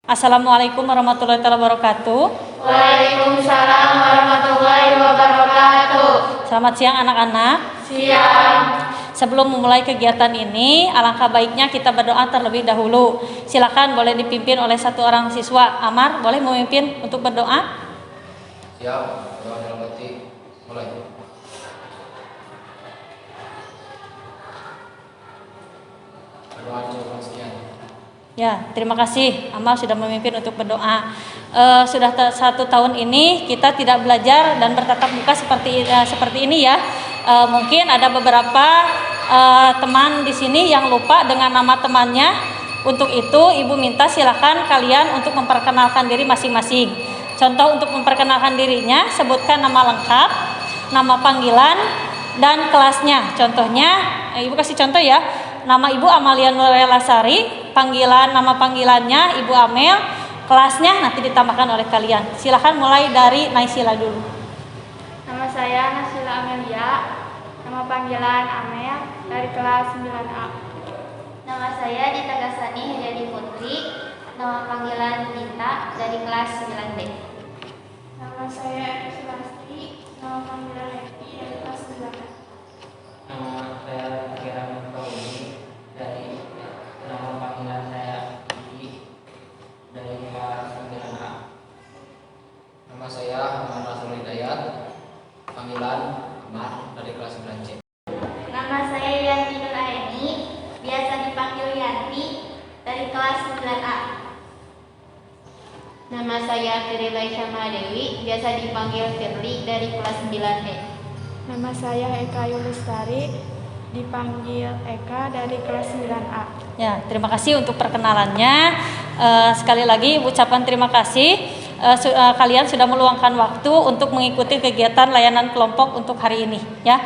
Assalamualaikum warahmatullahi wabarakatuh. Waalaikumsalam warahmatullahi wabarakatuh. Selamat siang anak-anak. Siang. Sebelum memulai kegiatan ini, alangkah baiknya kita berdoa terlebih dahulu. Silakan boleh dipimpin oleh satu orang siswa. Amar, boleh memimpin untuk berdoa? Siap, doa dalam hati. Mulai. Berdoa jawaban sekian. Ya, terima kasih Amal sudah memimpin untuk berdoa. Sudah 1 tahun ini kita tidak belajar dan bertatap muka seperti ini ya. Mungkin ada beberapa teman di sini yang lupa dengan nama temannya. Untuk itu Ibu minta silakan kalian untuk memperkenalkan diri masing-masing. Contoh untuk memperkenalkan dirinya, sebutkan nama lengkap, nama panggilan, dan kelasnya. Contohnya, Ibu kasih contoh ya. Nama Ibu Amalia Nurelasari, nama panggilannya Ibu Amel, kelasnya nanti ditambahkan oleh kalian. Silahkan mulai dari Naisila dulu. Nama saya Naisila Amelia, nama panggilan Amel, dari kelas 9A. Nama saya Dita Gasani Hediani Putri, nama panggilan Dita, dari kelas 9B. Nama saya Eki Sulasti, nama panggilan Eki, dari kelas 9A. Nama saya Kira Tauli, dari nama panggilan saya Iki, dari kelas 9A. Nama saya Muhammad Rasul Hidayat, panggilan Amar, dari kelas 9C. Nama saya Yanti Nur Aini, biasa dipanggil Yanti, dari kelas 9A. Nama saya Firly Laisha Mahadewi, biasa dipanggil Firly, dari kelas 9E. Nama saya Eka Yulistari, dipanggil Eka, dari kelas 9A. Ya, terima kasih untuk perkenalannya. Sekali lagi ucapan terima kasih. Kalian sudah meluangkan waktu untuk mengikuti kegiatan layanan kelompok untuk hari ini ya.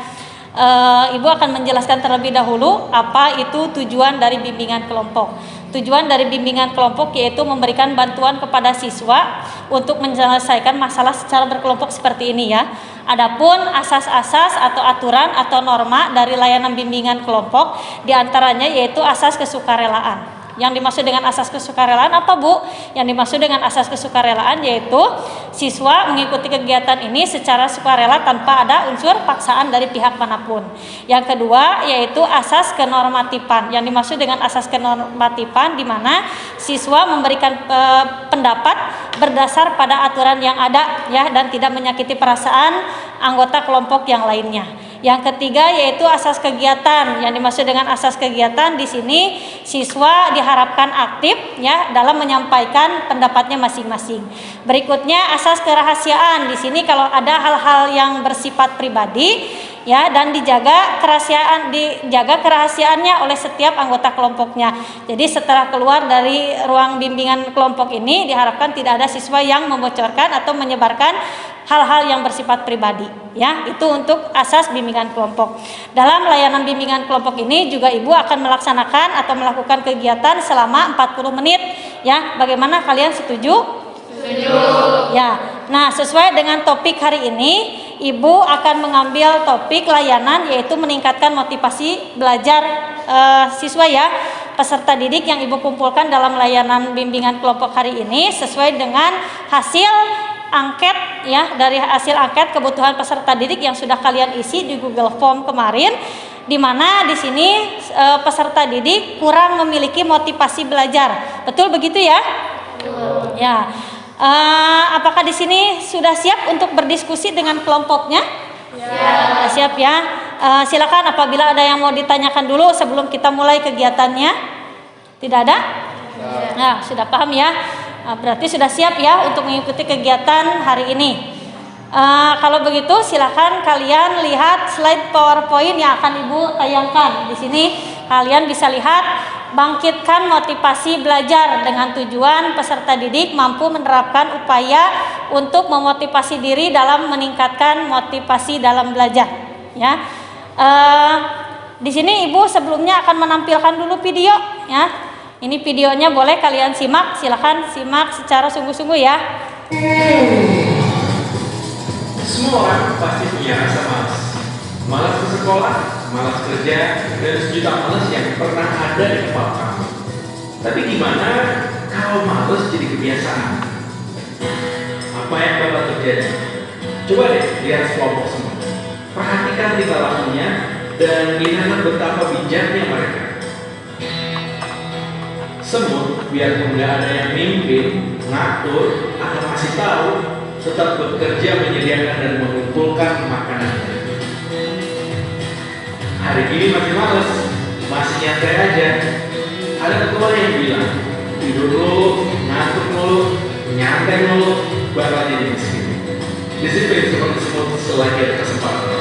Ibu akan menjelaskan terlebih dahulu apa itu tujuan dari bimbingan kelompok. Tujuan dari bimbingan kelompok yaitu memberikan bantuan kepada siswa untuk menyelesaikan masalah secara berkelompok seperti ini ya. Adapun asas-asas atau aturan atau norma dari layanan bimbingan kelompok diantaranya yaitu asas kesukarelaan. Yang dimaksud dengan asas kesukarelaan apa Bu? Yang dimaksud dengan asas kesukarelaan yaitu siswa mengikuti kegiatan ini secara sukarela tanpa ada unsur paksaan dari pihak manapun. Yang kedua yaitu asas kenormatifan. Yang dimaksud dengan asas kenormatifan di mana siswa memberikan pendapat berdasar pada aturan yang ada ya dan tidak menyakiti perasaan anggota kelompok yang lainnya. Yang ketiga yaitu asas kegiatan. Yang dimaksud dengan asas kegiatan di sini siswa diharapkan aktif ya dalam menyampaikan pendapatnya masing-masing. Berikutnya asas kerahasiaan. Di sini kalau ada hal-hal yang bersifat pribadi ya dan dijaga kerahasiaannya oleh setiap anggota kelompoknya. Jadi setelah keluar dari ruang bimbingan kelompok ini diharapkan tidak ada siswa yang membocorkan atau menyebarkan hal-hal yang bersifat pribadi ya. Itu untuk asas bimbingan kelompok. Dalam layanan bimbingan kelompok ini juga Ibu akan melaksanakan atau melakukan kegiatan selama 40 menit ya. Bagaimana kalian setuju? Setuju. Ya. Nah, sesuai dengan topik hari ini Ibu akan mengambil topik layanan yaitu meningkatkan motivasi belajar siswa ya. Peserta didik yang Ibu kumpulkan dalam layanan bimbingan kelompok hari ini sesuai dengan hasil angket ya, dari hasil angket kebutuhan peserta didik yang sudah kalian isi di Google Form kemarin, di mana di sini peserta didik kurang memiliki motivasi belajar. Betul begitu ya? Betul. Ya. Apakah di sini sudah siap untuk berdiskusi dengan kelompoknya? Ya. Siap ya. Silakan apabila ada yang mau ditanyakan dulu sebelum kita mulai kegiatannya. Tidak ada? Nah, sudah paham ya. Berarti sudah siap ya untuk mengikuti kegiatan hari ini. Kalau begitu silakan kalian lihat slide PowerPoint yang akan Ibu tayangkan. Di sini kalian bisa lihat bangkitkan motivasi belajar dengan tujuan peserta didik mampu menerapkan upaya untuk memotivasi diri dalam meningkatkan motivasi dalam belajar ya. Di sini Ibu sebelumnya akan menampilkan dulu video ya. Ini videonya boleh kalian simak, silakan simak secara sungguh-sungguh ya. Semua orang pasti punya rasa malas. Malas ke sekolah, malas kerja, dan sejuta malas yang pernah ada di kepala kamu. Tapi gimana kalau malas jadi kebiasaan, apa yang bakal terjadi? Coba deh lihat kelompok semua. Perhatikan tingkah lakunya dan lihatlah betapa bijaknya mereka. Semut, biarpun nggak ada yang mimpin, ngatur, atau kasih tahu, tetap bekerja menyediakan dan mengumpulkan makanannya. Hari ini masih males, masih nyantai aja. Ada ketua yang bilang, tidur dulu, ngantuk dulu, nyantai dulu, bakal jadi miskin. Disiplin seperti semut selagi ada kesempatan.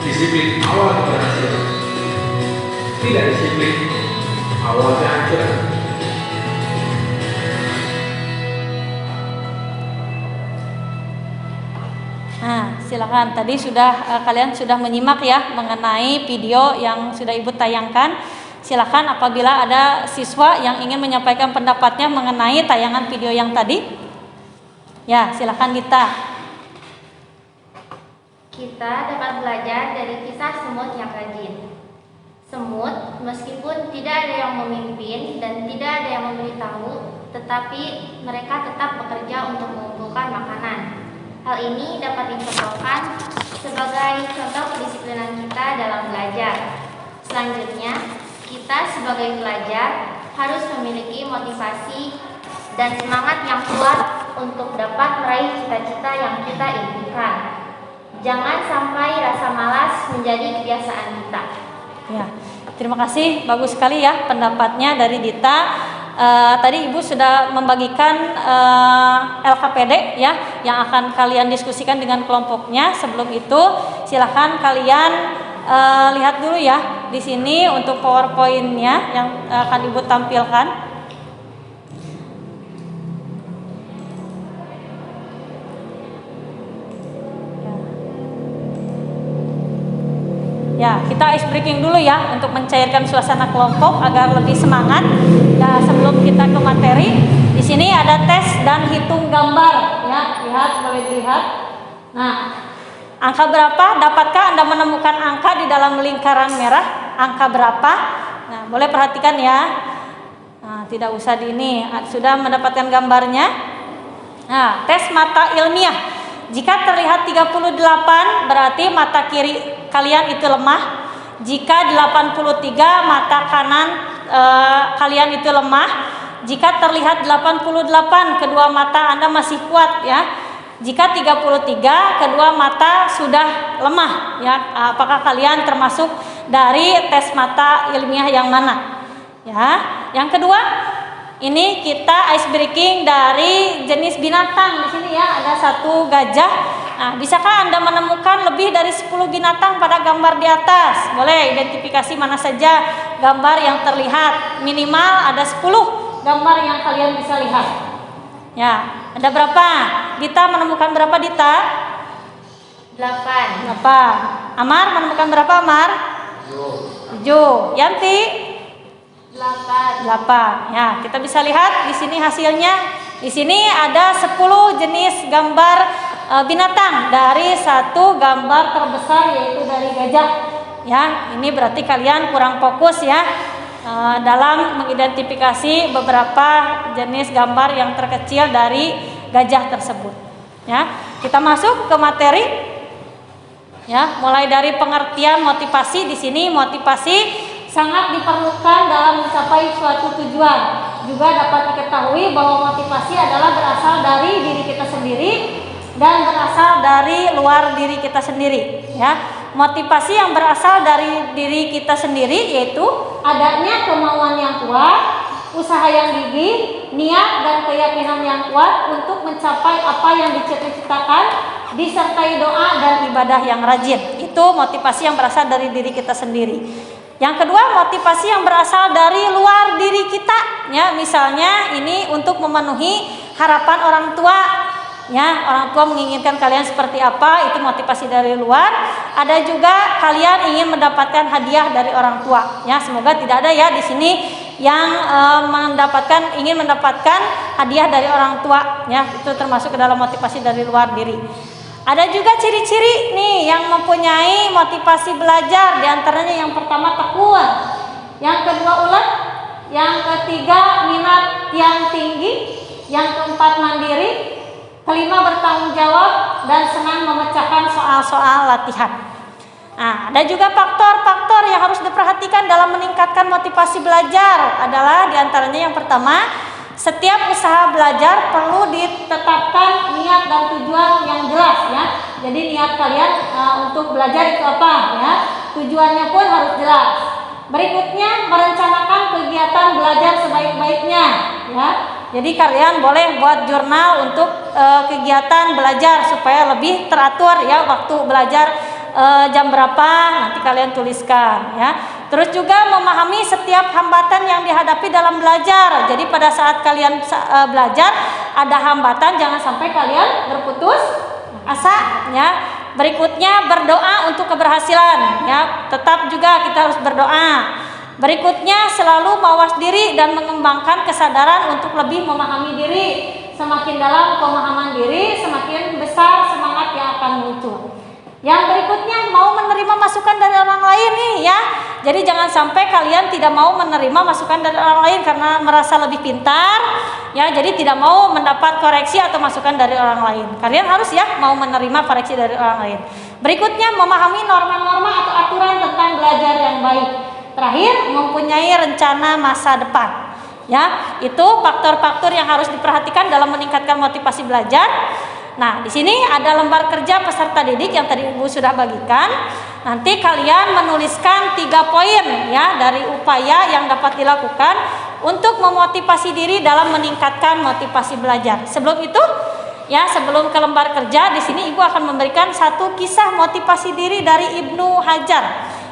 Disiplin awal keberhasilan. Tidak disiplin awal kehancuran. Nah, silakan. Tadi kalian sudah menyimak ya mengenai video yang sudah Ibu tayangkan. Silakan apabila ada siswa yang ingin menyampaikan pendapatnya mengenai tayangan video yang tadi. Ya, silakan Dita. Kita dapat belajar dari kisah semut yang rajin. Semut, meskipun tidak ada yang memimpin dan tidak ada yang memberitahu, tetapi mereka tetap bekerja untuk mengumpulkan makanan. Hal ini dapat dicontohkan sebagai contoh kedisiplinan kita dalam belajar. Selanjutnya, kita sebagai pelajar harus memiliki motivasi dan semangat yang kuat untuk dapat meraih cita-cita yang kita impikan. Jangan sampai rasa malas menjadi kebiasaan kita. Ya, terima kasih, bagus sekali ya pendapatnya dari Dita. Tadi Ibu sudah membagikan LKPD ya yang akan kalian diskusikan dengan kelompoknya. Sebelum itu, silakan kalian lihat dulu ya di sini untuk PowerPoint-nya yang akan Ibu tampilkan. Ya, kita ice breaking dulu ya untuk mencairkan suasana kelompok agar lebih semangat. Nah, sebelum kita ke materi, di sini ada tes dan hitung gambar ya. Lihat, boleh dilihat. Nah, angka berapa? Dapatkah Anda menemukan angka di dalam lingkaran merah? Angka berapa? Nah, boleh perhatikan ya. Nah, tidak usah di ini. Sudah mendapatkan gambarnya? Nah, tes mata ilmiah. Jika terlihat 38 berarti mata kiri kalian itu lemah. Jika 83 mata kanan kalian itu lemah. Jika terlihat 88 kedua mata Anda masih kuat ya. Jika 33 kedua mata sudah lemah ya. Apakah kalian termasuk dari tes mata ilmiah yang mana? Ya. Yang kedua, ini kita ice breaking dari jenis binatang. Di sini ya ada satu gajah. Nah, bisakah Anda menemukan lebih dari 10 binatang pada gambar di atas? Boleh identifikasi mana saja gambar yang terlihat. Minimal ada 10 gambar yang kalian bisa lihat. Ya, ada berapa? Dita menemukan berapa, Dita? 8. Amar menemukan berapa, Amar? 7. Yanti? 8. Ya, kita bisa lihat di sini hasilnya. Di sini ada 10 jenis gambar binatang dari satu gambar terbesar yaitu dari gajah. Ya, ini berarti kalian kurang fokus ya dalam mengidentifikasi beberapa jenis gambar yang terkecil dari gajah tersebut. Ya, kita masuk ke materi. Ya, mulai dari pengertian motivasi. Di sini motivasi sangat diperlukan dalam mencapai suatu tujuan. Juga dapat diketahui bahwa motivasi adalah berasal dari diri kita sendiri dan berasal dari luar diri kita sendiri. Ya, motivasi yang berasal dari diri kita sendiri yaitu adanya kemauan yang kuat, usaha yang gigih, niat dan keyakinan yang kuat untuk mencapai apa yang dicita-citakan, disertai doa dan ibadah yang rajin. Itu motivasi yang berasal dari diri kita sendiri. Yang kedua, motivasi yang berasal dari luar diri kita. Ya, misalnya ini untuk memenuhi harapan orang tua. Ya, orang tua menginginkan kalian seperti apa, itu motivasi dari luar. Ada juga kalian ingin mendapatkan hadiah dari orang tua. Ya, semoga tidak ada ya di sini yang ingin mendapatkan hadiah dari orang tua. Ya, itu termasuk ke dalam motivasi dari luar diri. Ada juga ciri-ciri nih yang mempunyai motivasi belajar. Di antaranya yang pertama tekun, yang kedua ulet, yang ketiga minat yang tinggi, yang keempat mandiri, kelima bertanggung jawab, dan senang memecahkan soal-soal latihan. Nah, ada juga faktor-faktor yang harus diperhatikan dalam meningkatkan motivasi belajar adalah diantaranya yang pertama, setiap usaha belajar perlu ditetapkan niat dan tujuan yang jelas ya. Jadi niat kalian untuk belajar itu apa ya? Tujuannya pun harus jelas. Berikutnya merencanakan kegiatan belajar sebaik-baiknya ya. Jadi kalian boleh buat jurnal untuk kegiatan belajar supaya lebih teratur ya, waktu belajar jam berapa nanti kalian tuliskan ya. Terus juga memahami setiap hambatan yang dihadapi dalam belajar. Jadi pada saat kalian belajar ada hambatan, jangan sampai kalian berputus asa ya. Berikutnya berdoa untuk keberhasilan ya. Tetap juga kita harus berdoa. Berikutnya selalu mawas diri dan mengembangkan kesadaran untuk lebih memahami diri. Semakin dalam pemahaman diri, semakin besar semangat yang akan muncul. Yang berikutnya mau menerima masukan dari orang lain nih ya. Jadi jangan sampai kalian tidak mau menerima masukan dari orang lain karena merasa lebih pintar ya. Jadi tidak mau mendapat koreksi atau masukan dari orang lain. Kalian harus ya mau menerima koreksi dari orang lain. Berikutnya memahami norma-norma atau aturan tentang belajar yang baik. Terakhir mempunyai rencana masa depan. Ya, itu faktor-faktor yang harus diperhatikan dalam meningkatkan motivasi belajar. Nah, di sini ada lembar kerja peserta didik yang tadi Ibu sudah bagikan. Nanti kalian menuliskan 3 poin ya dari upaya yang dapat dilakukan untuk memotivasi diri dalam meningkatkan motivasi belajar. Sebelum itu, ya sebelum ke lembar kerja, di sini Ibu akan memberikan satu kisah motivasi diri dari Ibnu Hajar.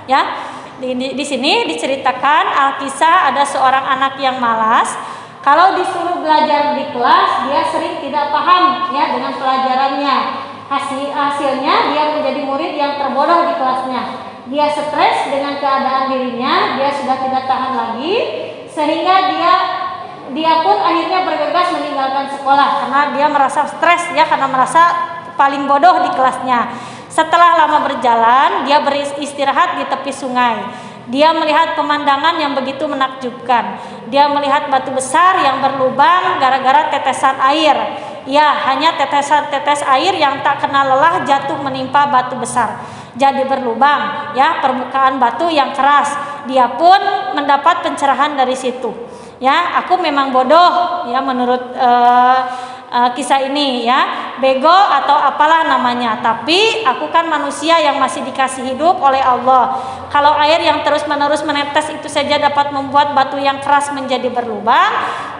Ya, di sini diceritakan Alkisah ada seorang anak yang malas. Kalau disuruh belajar di kelas, dia sering tidak paham ya dengan pelajarannya. Hasilnya dia menjadi murid yang terbodoh di kelasnya. Dia stres dengan keadaan dirinya, dia sudah tidak tahan lagi, sehingga dia pun akhirnya bergegas meninggalkan sekolah karena dia merasa stres ya, karena merasa paling bodoh di kelasnya. Setelah lama berjalan, dia beristirahat di tepi sungai. Dia melihat pemandangan yang begitu menakjubkan. Dia melihat batu besar yang berlubang gara-gara tetesan air. Ya, hanya tetes air yang tak kenal lelah jatuh menimpa batu besar. Jadi berlubang, ya, permukaan batu yang keras. Dia pun mendapat pencerahan dari situ. Ya, aku memang bodoh, ya, menurut kisah ini ya, bego atau apalah namanya, tapi aku kan manusia yang masih dikasih hidup oleh Allah. Kalau air yang terus-menerus menetes itu saja dapat membuat batu yang keras menjadi berlubang,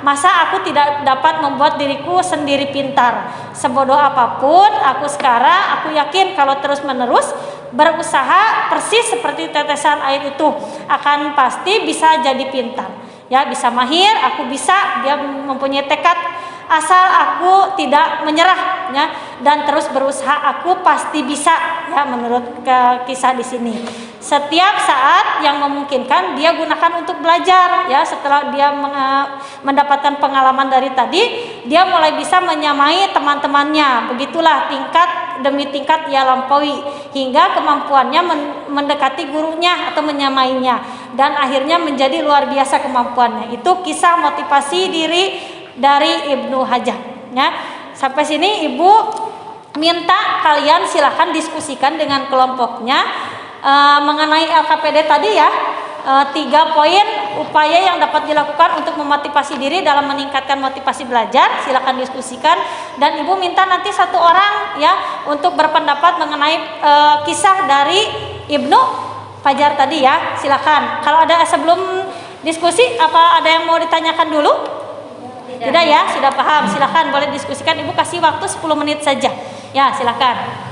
masa aku tidak dapat membuat diriku sendiri pintar? Sebodoh apapun aku sekarang, aku yakin kalau terus-menerus berusaha persis seperti tetesan air itu, akan pasti bisa jadi pintar. Ya, bisa mahir, aku bisa, dia mempunyai tekad. Asal aku tidak menyerah ya, dan terus berusaha, aku pasti bisa ya, menurut kisah di sini. Setiap saat yang memungkinkan dia gunakan untuk belajar ya. Setelah dia mendapatkan pengalaman dari tadi, dia mulai bisa menyamai teman-temannya. Begitulah tingkat demi tingkat ia lampaui hingga kemampuannya mendekati gurunya atau menyamainya, dan akhirnya menjadi luar biasa kemampuannya. Itu kisah motivasi diri dari Ibnu Hajar ya. Sampai sini Ibu minta kalian silahkan diskusikan dengan kelompoknya mengenai LKPD tadi ya. 3 poin upaya yang dapat dilakukan untuk memotivasi diri dalam meningkatkan motivasi belajar. Silahkan diskusikan, dan Ibu minta nanti 1 orang ya untuk berpendapat mengenai kisah dari Ibnu Hajar tadi ya. Silahkan. Kalau ada sebelum diskusi, apa ada yang mau ditanyakan dulu? Tidak ya, sudah paham. Silakan boleh diskusikan. Ibu kasih waktu 10 menit saja. Ya, silakan.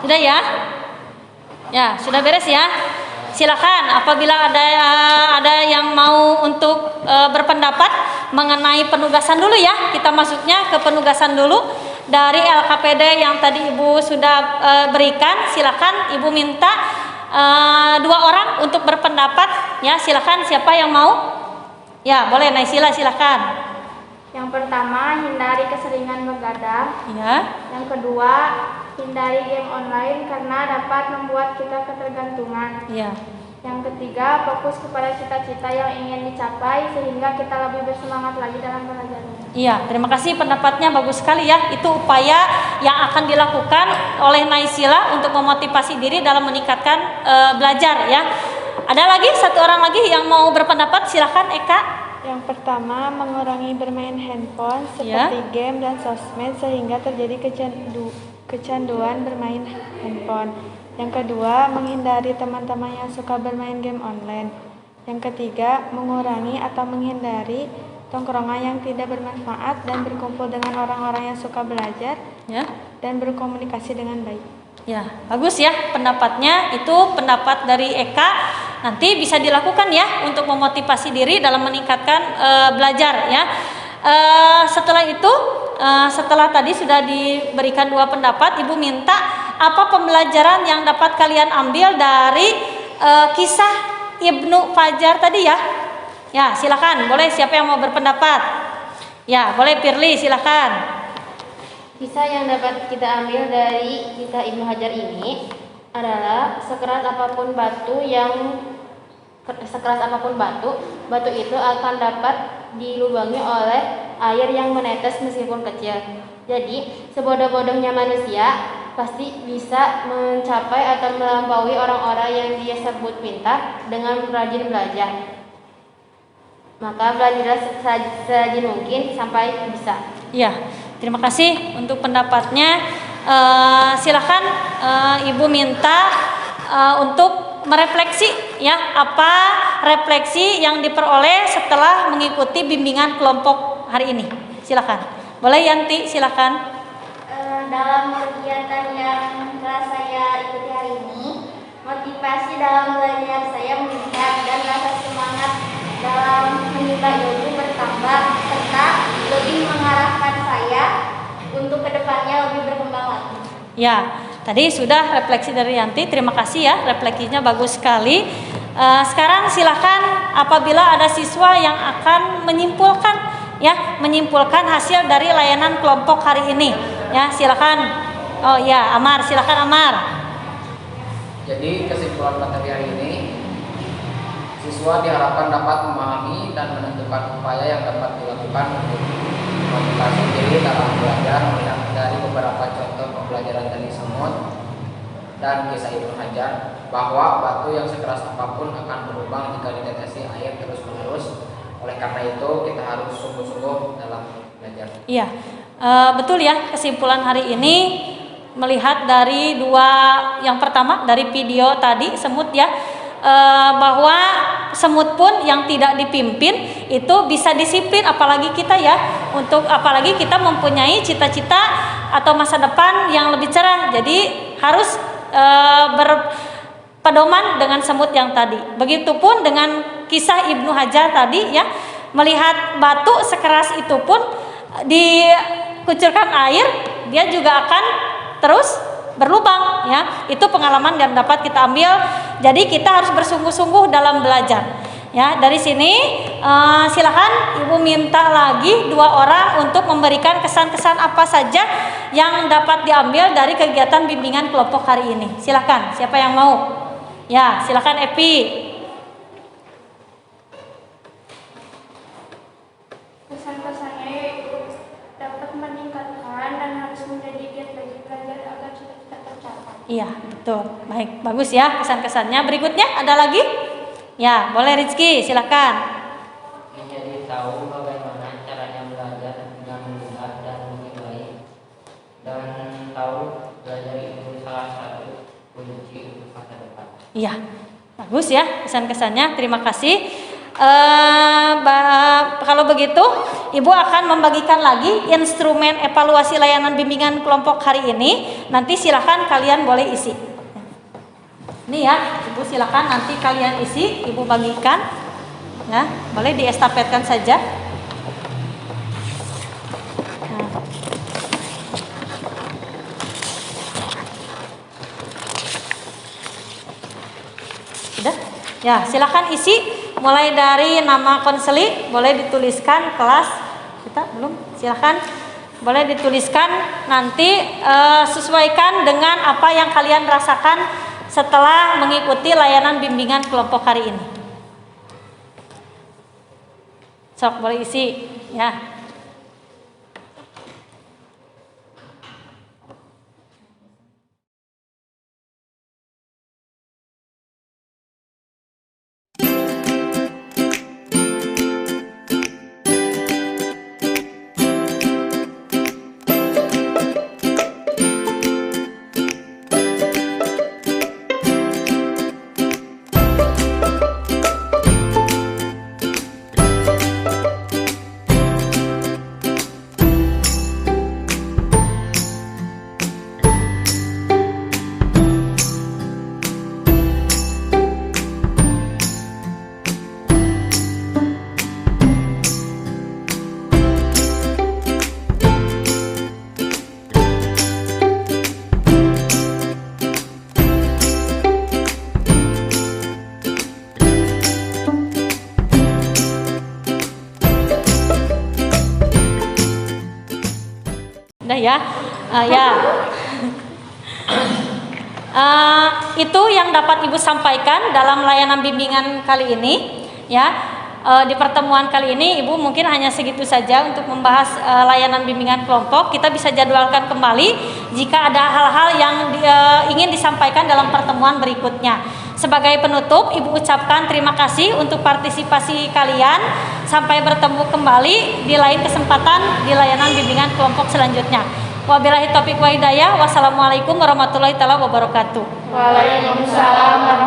Sudah ya? Ya, sudah beres ya? Silakan apabila ada yang mau untuk berpendapat, mengenai penugasan dulu ya. Kita masuknya ke penugasan dulu dari LKPD yang tadi Ibu sudah berikan. Silakan Ibu minta 2 orang untuk berpendapat ya. Silakan siapa yang mau? Ya, boleh Naysila, silakan. Yang pertama, hindari keseringan begadang. Ya. Yang kedua, hindari game online karena dapat membuat kita ketergantungan. Ya. Yang ketiga, fokus kepada cita-cita yang ingin dicapai sehingga kita lebih bersemangat lagi dalam belajar. Iya, terima kasih pendapatnya, bagus sekali ya. Itu upaya yang akan dilakukan oleh Naysila untuk memotivasi diri dalam meningkatkan belajar ya. Ada lagi satu orang lagi yang mau berpendapat, silakan Eka. Yang pertama, mengurangi bermain handphone seperti game dan sosmed sehingga terjadi kecanduan bermain handphone. Yang kedua, menghindari teman-teman yang suka bermain game online. Yang ketiga, mengurangi atau menghindari tongkrongan yang tidak bermanfaat dan berkumpul dengan orang-orang yang suka belajar dan berkomunikasi dengan baik. Ya, bagus ya pendapatnya. Itu pendapat dari Eka. Nanti bisa dilakukan ya untuk memotivasi diri dalam meningkatkan belajar ya. Setelah itu, setelah tadi sudah diberikan 2 pendapat, Ibu minta apa pembelajaran yang dapat kalian ambil dari kisah Ibnu Fajar tadi ya. Ya, silakan. Boleh siapa yang mau berpendapat? Ya, boleh Firly, silakan. Kisah yang dapat kita ambil dari kisah Ibnu Hajar ini adalah sekeras apapun batu batu itu akan dapat dilubangi oleh air yang menetes meskipun kecil. Jadi, sebodoh-bodohnya manusia pasti bisa mencapai atau melampaui orang-orang yang dia sebut pintar dengan rajin belajar. Maka belajarlah serajin mungkin sampai bisa. Ya, terima kasih untuk pendapatnya. Silakan Ibu minta untuk merefleksi ya, apa refleksi yang diperoleh setelah mengikuti bimbingan kelompok hari ini. Silakan. Boleh Yanti, silakan. Dalam kegiatan yang telah saya ikuti hari ini, motivasi dalam belajar saya meningkat dan rasa semangat dalam menyukai ilmu bertambah serta lebih mengarahkan saya untuk kedepannya lebih berkembang lagi. Ya, tadi sudah refleksi dari Yanti. Terima kasih ya, refleksinya bagus sekali. Sekarang silakan apabila ada siswa yang akan menyimpulkan hasil dari layanan kelompok hari ini. Ya, silakan. Oh ya, Amar, silakan Amar. Jadi kesimpulan materi hari ini, siswa diharapkan dapat memahami dan menentukan upaya yang dapat dilakukan untuk motivasi diri dalam belajar melihat dari beberapa contoh pembelajaran dari semut dan kisah Ibnu Hajar bahwa batu yang sekeras apapun akan berlubang jika ditetesi air terus-menerus. Oleh karena itu kita harus sungguh-sungguh dalam belajar. Iya, betul ya, kesimpulan hari ini melihat dari yang pertama dari video tadi semut ya, bahwa semut pun yang tidak dipimpin itu bisa disiplin, apalagi kita ya, apalagi kita mempunyai cita-cita atau masa depan yang lebih cerah. Jadi harus berpedoman dengan semut yang tadi. Begitupun dengan kisah Ibnu Hajar tadi ya, melihat batu sekeras itu pun dikucurkan air, dia juga akan terus berlubang ya. Itu pengalaman yang dapat kita ambil. Jadi kita harus bersungguh-sungguh dalam belajar ya. Dari sini silakan Ibu minta lagi 2 orang untuk memberikan kesan-kesan apa saja yang dapat diambil dari kegiatan bimbingan kelompok hari ini. Silakan, siapa yang mau? Ya, silakan Epi. Pesan-pesannya yaitu dapat meningkatkan dan harus menjadi giat bagi belajar agar cita-cita tercapai. Iya, betul. Baik, bagus ya kesan-kesannya. Berikutnya ada lagi? Ya, boleh Rizky, silakan. Menjadi tahu bagaimana caranya belajar dengan mudah dan lebih baik, dan tahu belajar itu salah satu kunci untuk masa depan. Iya, bagus ya kesan-kesannya. Terima kasih. Kalau begitu, Ibu akan membagikan lagi instrumen evaluasi layanan bimbingan kelompok hari ini. Nanti silakan kalian boleh isi. Ini ya, Ibu silakan nanti kalian isi, Ibu bagikan. Ya, boleh diestafetkan saja. Sudah? Ya, silakan isi mulai dari nama konseli, boleh dituliskan kelas kita belum? Silakan boleh dituliskan, nanti sesuaikan dengan apa yang kalian rasakan setelah mengikuti layanan bimbingan kelompok hari ini. Sok boleh isi ya. Udah ya, ya. Itu yang dapat Ibu sampaikan dalam layanan bimbingan kali ini, ya. Di pertemuan kali ini Ibu mungkin hanya segitu saja untuk membahas layanan bimbingan kelompok. Kita bisa jadwalkan kembali jika ada hal-hal yang ingin disampaikan dalam pertemuan berikutnya. Sebagai penutup, Ibu ucapkan terima kasih untuk partisipasi kalian. Sampai bertemu kembali di lain kesempatan di layanan bimbingan kelompok selanjutnya. Wabillahi taufiq wa hidayah. Wassalamualaikum warahmatullahi wabarakatuh. Waalaikumsalam warahmatullahi